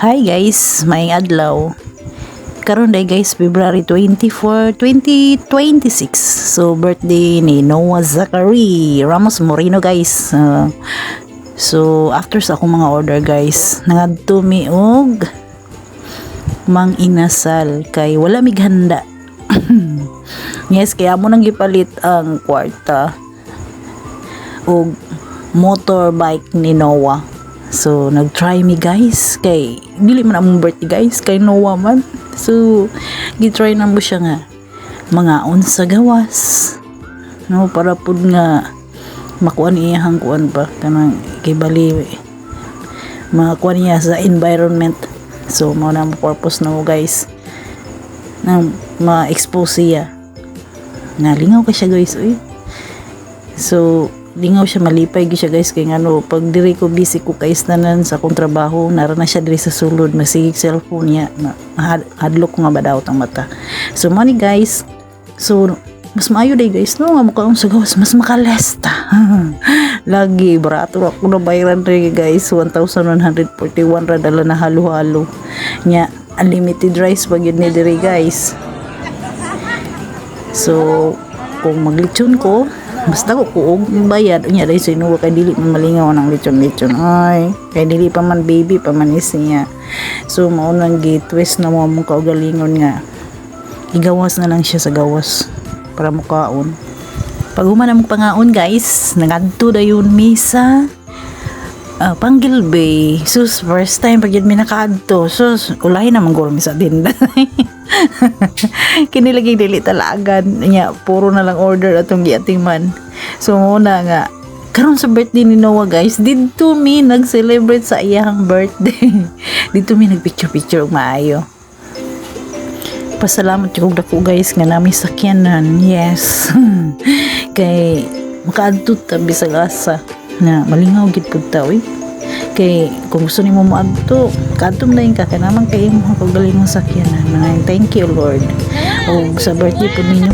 Hi guys, maayong adlaw. Karon day guys, February 24, 2026. So birthday ni Noah Zachary Ramos Moreno guys. So after sa akong mga order guys, nangadto mi og mang inasal kay wala mig handa. Yes, kaya mo nang gipalit ang kwarta og motorbike ni Noah. So, nag-try me guys. Kay, dili man among birthday guys. Kay Noah man. So, gitry na mo siya nga. Mga sa gawas. No, para po nga makuha niya hang kuan pa. Kanang kay bali makuha niya sa environment. So, mao na mo purpose na mo guys. Na ma-expose siya. Nalingaw ka siya guys. Uy. So, lingaw siya, malipay siya guys kay ngano pag diri ko busy ko kay tanan sa akong trabaho, nara na siya diri sa sulod masigig cellphone niya, hadlok ko nga badaot ang mata. So money guys, so mas maayo day guys no nga mukha sa gawas mas makalesta. Lagi barato ako na bayaran rin guys, 1,141 ra dala na halo-halo nya, unlimited rice pag yun ni diri guys. So kung maglitsyon ko basta ko kuog bayad unya dai sa inuwa kay dili man malingaw nang lechon ay kay dili pa man baby pa man niya. So mao nang gi-twist na mo mong kaugalingon nga igawas na lang siya sa gawas para mukaon. Pag human na mong pangaon guys, nangadto dayon misa Panggilbay. Sus, first time pag yun mi nakaadto. Sus, ulay naman guro mi sa dinda. Kinilagay dili talagan nya, puro na lang order atong giating man. So muna nga karon sa birthday ni Noah guys, didto mi nag-celebrate sa iyang birthday. Dito mi nagpicture-picture og maayo. Pasalamat jud dako guys nga nami sakyanan. Yes. Kay makaadto ta bisag asa na malingaw gid pud ta oy. Kay kung gusto nimo moadto kadtom lang ka kanaman kay mo pagaling mo sakyanan. Thank you Lord. Og sa birthday po ninyo